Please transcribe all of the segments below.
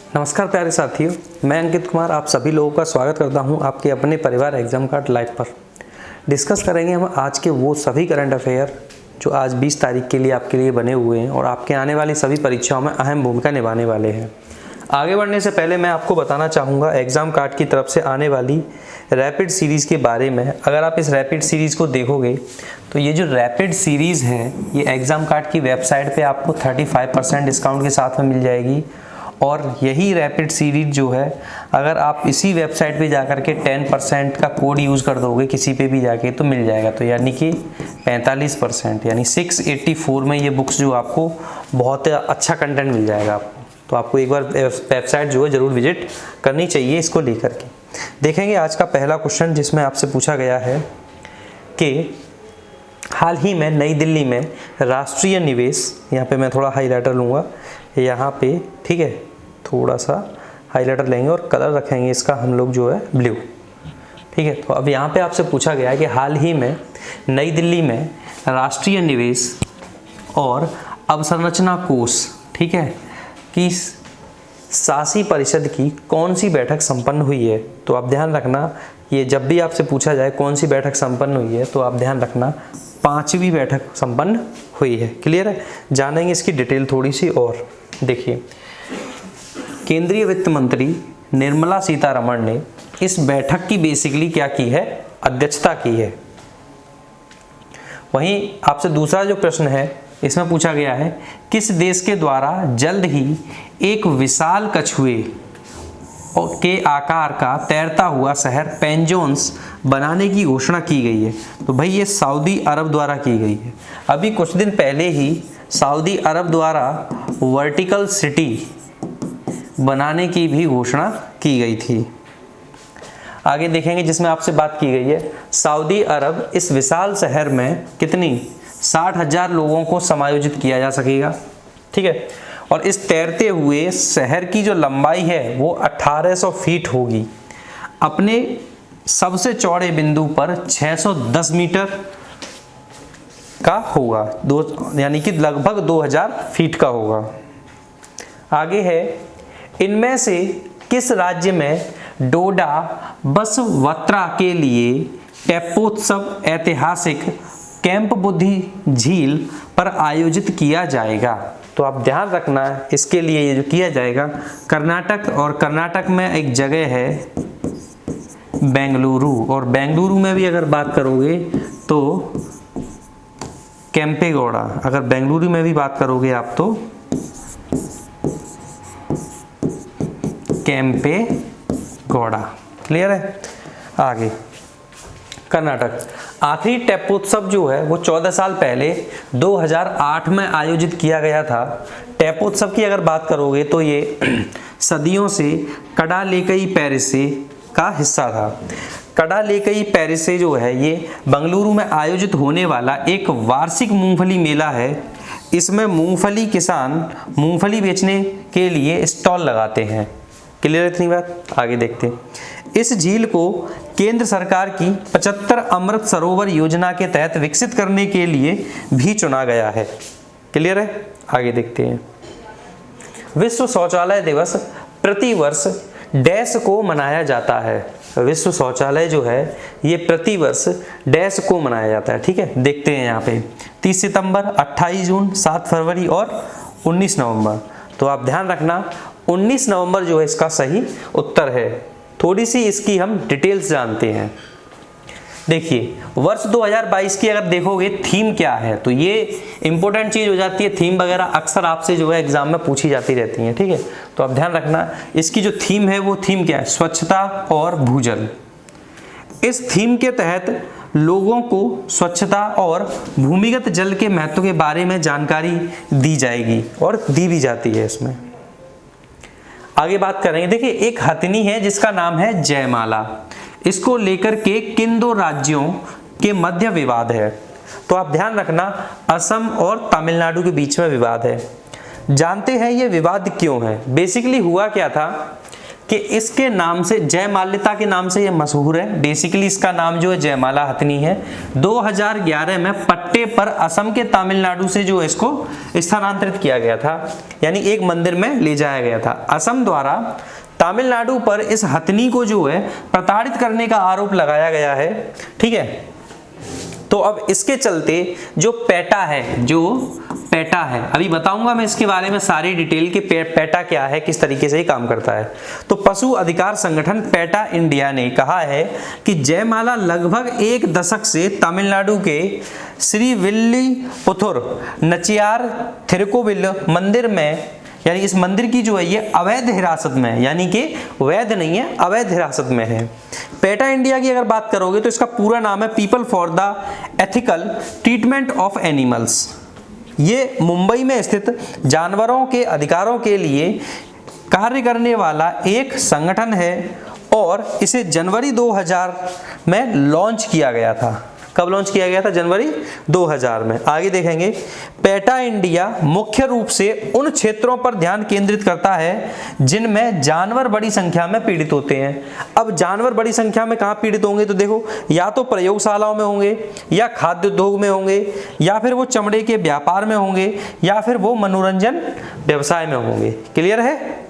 नमस्कार प्यारे साथियों, मैं अंकित कुमार आप सभी लोगों का स्वागत करता हूं आपके अपने परिवार एग्जाम कार्ड लाइव पर। डिस्कस करेंगे हम आज के वो सभी करंट अफेयर जो आज 20 तारीख के लिए आपके लिए बने हुए हैं और आपके आने वाली सभी परीक्षाओं में अहम भूमिका निभाने वाले हैं। आगे बढ़ने से पहले मैं आपको बताना चाहूँगा एग्ज़ाम कार्ड की तरफ से आने वाली रैपिड सीरीज़ के बारे में। अगर आप इस रैपिड सीरीज़ को देखोगे तो ये जो रैपिड सीरीज़ है ये एग्ज़ाम कार्ड की वेबसाइट पे आपको 35% डिस्काउंट के साथ में मिल जाएगी। और यही रैपिड सीरीज जो है अगर आप इसी वेबसाइट पे जाकर के 10% का कोड यूज़ कर दोगे किसी पे भी जाके तो मिल जाएगा। तो यानी कि 45% यानी 684 में ये बुक्स जो आपको बहुत अच्छा कंटेंट मिल जाएगा आपको। तो आपको एक बार वेबसाइट जो है ज़रूर विजिट करनी चाहिए इसको लेकर के। देखेंगे आज का पहला क्वेश्चन जिसमें आपसे पूछा गया है कि हाल ही में नई दिल्ली में राष्ट्रीय निवेश, यहाँ पे मैं थोड़ा हाईलाइटर लूँगा यहाँ पे, ठीक है, थोड़ा सा हाईलाइटर लेंगे और कलर रखेंगे इसका हम लोग जो है ब्लू, ठीक है। तो अब यहाँ पे आपसे पूछा गया है कि हाल ही में नई दिल्ली में राष्ट्रीय निवेश और अवसंरचना कोष, ठीक है, की शासी परिषद की कौन सी बैठक संपन्न हुई है। तो आप ध्यान रखना ये जब भी आपसे पूछा जाए कौन सी बैठक संपन्न हुई है तो आप ध्यान रखना 5वीं बैठक संपन्न हुई है। क्लियर है, जानेंगे इसकी डिटेल थोड़ी सी। और देखिए केंद्रीय वित्त मंत्री निर्मला सीतारमण ने इस बैठक की बेसिकली क्या की है, अध्यक्षता की है। वहीं आपसे दूसरा जो प्रश्न है इसमें पूछा गया है किस देश के द्वारा जल्द ही एक विशाल कछुए के आकार का तैरता हुआ शहर पेंजोन्स बनाने की घोषणा की गई है। तो भाई ये सऊदी अरब द्वारा की गई है। अभी कुछ दिन पहले ही सऊदी अरब द्वारा वर्टिकल सिटी बनाने की भी घोषणा की गई थी। आगे देखेंगे जिसमें आपसे बात की गई है सऊदी अरब इस विशाल शहर में कितनी 60,000 लोगों को समायोजित किया जा सकेगा, ठीक है। और इस तैरते हुए शहर की जो लंबाई है वो 1800 फीट होगी। अपने सबसे चौड़े बिंदु पर 610 मीटर का होगा, यानी कि लगभग 2000 फीट का होगा। आगे है इनमें से किस राज्य में डोडा बसवत्रा के लिए तेप्पोत्सव ऐतिहासिक कैंप बुद्धि झील पर आयोजित किया जाएगा। तो आप ध्यान रखना इसके लिए ये जो किया जाएगा कर्नाटक, और कर्नाटक में एक जगह है बेंगलुरु, और बेंगलुरु में भी अगर बात करोगे तो केम्पेगौड़ा, अगर बेंगलुरु में भी बात करोगे आप तो केम्पेगौड़ा। क्लियर है। आगे कर्नाटक आखिरी तेप्पोत्सव जो है वो 14 साल पहले 2008 में आयोजित किया गया था। तेप्पोत्सव की अगर बात करोगे तो ये सदियों से कडालेकई पैरिसे का हिस्सा था। कडालेकई पैरिसे जो है ये बेंगलुरु में आयोजित होने वाला एक वार्षिक मूंगफली मेला है। इसमें मूंगफली किसान मूंगफली बेचने के लिए स्टॉल लगाते हैं। क्लियर है इतनी बात। आगे देखते हैं इस झील को केंद्र सरकार की 75 अमृत सरोवर योजना के तहत विकसित करने के लिए भी चुना गया है। क्लियर है। आगे देखते हैं विश्व शौचालय दिवस प्रतिवर्ष डैश को मनाया जाता है। विश्व शौचालय जो है ये प्रतिवर्ष डैश को मनाया जाता है, ठीक है। देखते हैं यहाँ पे 30 सितंबर, 28 जून, 7 फरवरी और 19 नवंबर। तो आप ध्यान रखना 19 नवंबर जो है इसका सही उत्तर है। थोड़ी सी इसकी हम डिटेल्स जानते हैं। देखिए वर्ष 2022 की अगर देखोगे थीम क्या है तो ये इंपॉर्टेंट चीज हो जाती है। थीम वगैरह अक्सर आपसे जो है एग्जाम में पूछी जाती रहती हैं, ठीक है। तो आप ध्यान रखना इसकी जो थीम है वो थीम क्या है, स्वच्छता और भूजल। इस थीम के तहत लोगों को स्वच्छता और भूमिगत जल के महत्व के बारे में जानकारी दी जाएगी और दी भी जाती है इसमें। आगे बात करेंगे। देखिए एक हथिनी है जिसका नाम है जयमाला। इसको लेकर के किन दो राज्यों के मध्य विवाद है। तो आप ध्यान रखना असम और तमिलनाडु के बीच में विवाद है। जानते हैं ये विवाद क्यों है। बेसिकली हुआ क्या था कि इसके नाम से, जयमालिता के नाम से ये मशहूर है। बेसिकली इसका नाम जो है जयमाला हथनी है। 2011 में पट्टे पर असम के तमिलनाडु से जो है इसको स्थानांतरित किया गया था, यानी एक मंदिर में ले जाया गया था। असम द्वारा तमिलनाडु पर इस हथनी को जो है प्रताड़ित करने का आरोप लगाया गया है, ठीक है। तो अब इसके चलते जो पेटा है, अभी बताऊंगा मैं इसके बारे में सारी डिटेल कि पेटा क्या है, किस तरीके से ये काम करता है। तो पशु अधिकार संगठन पेटा इंडिया ने कहा है कि जयमाला लगभग 1 दशक से तमिलनाडु के श्रीविल्लीपुथुर नचियार थिरुकोविल मंदिर में, यानी इस मंदिर की जो है ये अवैध हिरासत में है, यानी कि वैध नहीं है, अवैध हिरासत में है। पेटा इंडिया की अगर बात करोगे तो इसका पूरा नाम है people for the ethical treatment of animals. ये मुंबई में स्थित जानवरों के अधिकारों के लिए कार्य करने वाला एक संगठन है और इसे जनवरी 2000 में लॉन्च किया गया था। कब लॉन्च किया गया था? जनवरी 2000 में। आगे देखेंगे, पेटा इंडिया मुख्य रूप से उन क्षेत्रों पर ध्यान केंद्रित करता है जिनमें जानवर बड़ी संख्या में पीड़ित होते हैं। अब जानवर बड़ी संख्या में कहाँ पीड़ित होंगे? तो देखो, या तो प्रयोगशालाओं में होंगे, या खाद्य उद्योग में होंगे, या फिर वो चमड़े के व्यापार में होंगे, या फिर वो मनोरंजन व्यवसाय में होंगे। क्लियर है?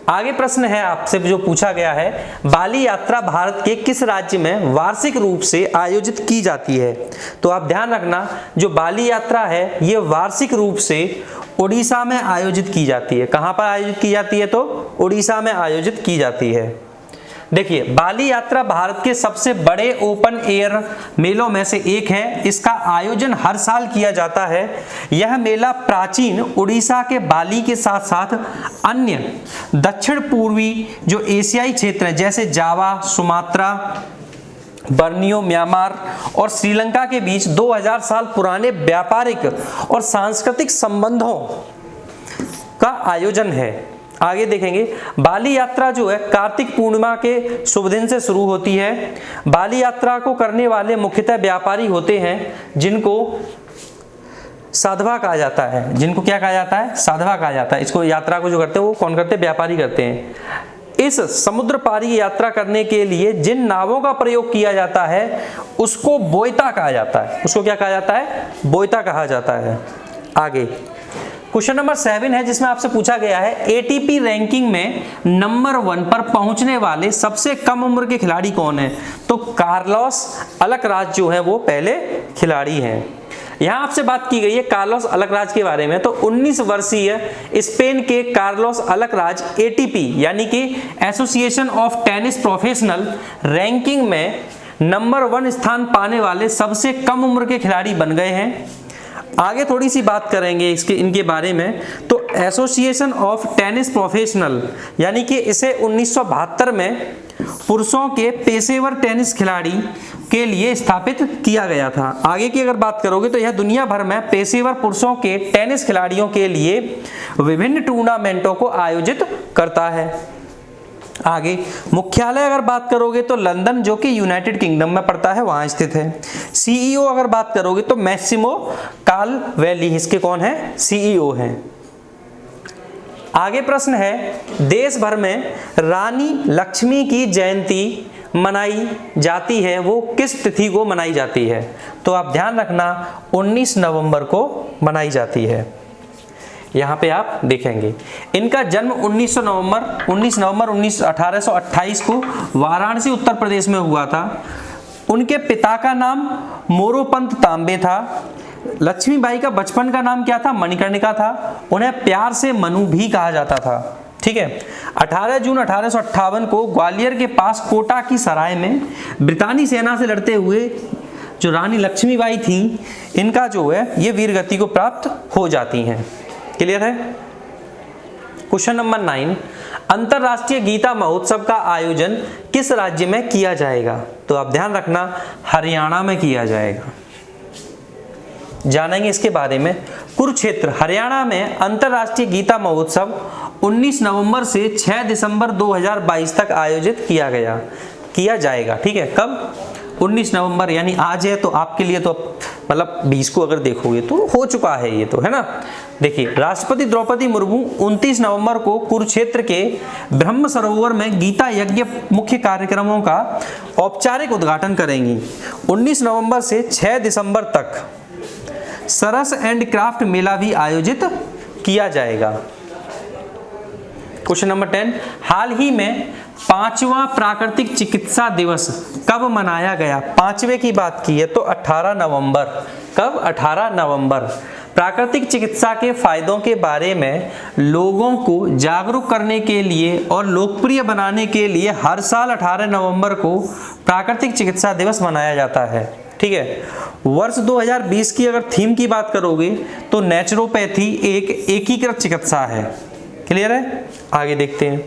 आगे प्रश्न है आपसे जो पूछा गया है, बाली यात्रा भारत के किस राज्य में वार्षिक रूप से आयोजित की जाती है? तो आप ध्यान रखना, जो बाली यात्रा है ये वार्षिक रूप से उड़ीसा में आयोजित की जाती है। कहां पर आयोजित की जाती है? तो उड़ीसा में आयोजित की जाती है। देखिए, बाली यात्रा भारत के सबसे बड़े ओपन एयर मेलों में से एक है। इसका आयोजन हर साल किया जाता है। यह मेला प्राचीन उड़ीसा के बाली के साथ साथ अन्य दक्षिण पूर्वी जो एशियाई क्षेत्र हैं जैसे जावा, सुमात्रा, बर्नियो, म्यांमार और श्रीलंका के बीच 2000 साल पुराने व्यापारिक और सांस्कृतिक संबंधों का आयोजन है। आगे देखेंगे, बाली यात्रा जो है कार्तिक पूर्णिमा के शुभ दिन से शुरू होती है। बाली यात्रा को करने वाले मुख्यतः व्यापारी होते हैं जिनको साधवा कहा जाता है। जिनको क्या कहा जाता है? साधवा कहा जाता है। इसको यात्रा को जो करते हैं वो कौन करते हैं? व्यापारी करते हैं। इस समुद्र पारी यात्रा करने के लिए जिन नावों का प्रयोग किया जाता है उसको बोयता कहा जाता है। उसको क्या कहा जाता है? बोयता कहा जाता है। आगे क्वेश्चन नंबर 7 है जिसमें आपसे पूछा गया है, एटीपी रैंकिंग में नंबर 1 पर पहुंचने वाले सबसे कम उम्र के खिलाड़ी कौन है? तो कार्लोस अलकराज जो है वो पहले खिलाड़ी हैं। यहां आपसे बात की गई है कार्लोस अलकराज के बारे में। तो 19 वर्षीय स्पेन के कार्लोस अलकराज एटीपी यानी कि association of tennis professional ranking में नंबर 1 स्थान पाने वाले सबसे कम उम्र के खिलाड़ी बन गए हैं। आगे थोड़ी सी बात करेंगे इनके बारे में। तो एसोसिएशन ऑफ टेनिस प्रोफेशनल यानी कि इसे 1972 में पुरुषों के पेशेवर टेनिस खिलाड़ी के लिए स्थापित किया गया था। आगे की अगर बात करोगे तो यह दुनिया भर में पेशेवर पुरुषों के टेनिस खिलाड़ियों के लिए विभिन्न टूर्नामेंटों को आयोजित करता है। आगे मुख्यालय अगर बात करोगे तो लंदन जो कि यूनाइटेड किंगडम में पड़ता है वहां स्थित है। सीईओ अगर बात करोगे तो मैक्सिमो कालवेली इसके कौन है? सीईओ हैं। आगे प्रश्न है, देश भर में रानी लक्ष्मी की जयंती मनाई जाती है, वो किस तिथि को मनाई जाती है? तो आप ध्यान रखना 19 नवंबर को मनाई जाती है। यहाँ पे आप देखेंगे इनका जन्म 19 नवंबर 1828 को वाराणसी उत्तर प्रदेश में हुआ था। उनके पिता का नाम मोरोपंत तांबे था। लक्ष्मीबाई का बचपन का नाम क्या था? मणिकर्णिका था। उन्हें प्यार से मनु भी कहा जाता था। ठीक है। 18 जून 1858 को ग्वालियर के पास कोटा की सराय में ब्रितानी सेना से लड़ते हुए जो रानी लक्ष्मीबाई थी, इनका जो है ये वीरगति को प्राप्त हो जाती हैं। क्लियर है? क्वेश्चन नंबर 9, अंतरराष्ट्रीय गीता महोत्सव का आयोजन किस राज्य में किया जाएगा? तो आप ध्यान रखना हरियाणा में किया जाएगा। जानेंगे इसके बारे में। कुरुक्षेत्र हरियाणा में अंतरराष्ट्रीय गीता महोत्सव 19 नवंबर से 6 दिसंबर 2022 तक आयोजित किया जाएगा। ठीक है। कब? 19 नवंबर यानी आज है, तो आपके लिए तो मतलब 20 को अगर देखोगे तो हो चुका है ये तो, है ना। देखिए, राष्ट्रपति द्रौपदी मुर्मू 29 नवंबर को कुरुक्षेत्र के ब्रह्म सरोवर में गीता यज्ञ मुख्य कार्यक्रमों का औपचारिक उद्घाटन करेंगी। 19 नवंबर से 6 दिसंबर तक सरस एंड क्राफ्ट मेला भी आयोजित किया जाएगा। क्वेश्चन नंबर 10, हाल ही में 5वां प्राकृतिक चिकित्सा दिवस कब मनाया गया? 5वें की बात की है तो 18 नवंबर। कब? 18 नवंबर। प्राकृतिक चिकित्सा के फायदों के बारे में लोगों को जागरूक करने के लिए और लोकप्रिय बनाने के लिए हर साल 18 नवंबर को प्राकृतिक चिकित्सा दिवस मनाया जाता है। ठीक है। वर्ष 2020 की अगर थीम की बात करोगे तो नेचुरोपैथी एक एकीकृत चिकित्सा है। क्लियर है? आगे देखते हैं।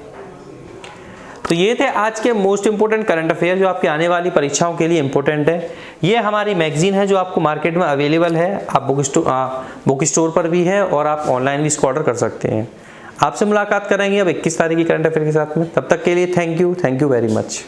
तो ये थे आज के मोस्ट इंपोर्टेंट करंट अफेयर जो आपकी आने वाली परीक्षाओं के लिए इंपॉर्टेंट है। ये हमारी मैगजीन है जो आपको मार्केट में अवेलेबल है, आप बुक स्टोर पर भी है और आप ऑनलाइन भी इसको ऑर्डर कर सकते हैं। आपसे मुलाकात करेंगे अब 21 तारीख की करंट अफेयर के साथ में। तब तक के लिए थैंक यू वेरी मच।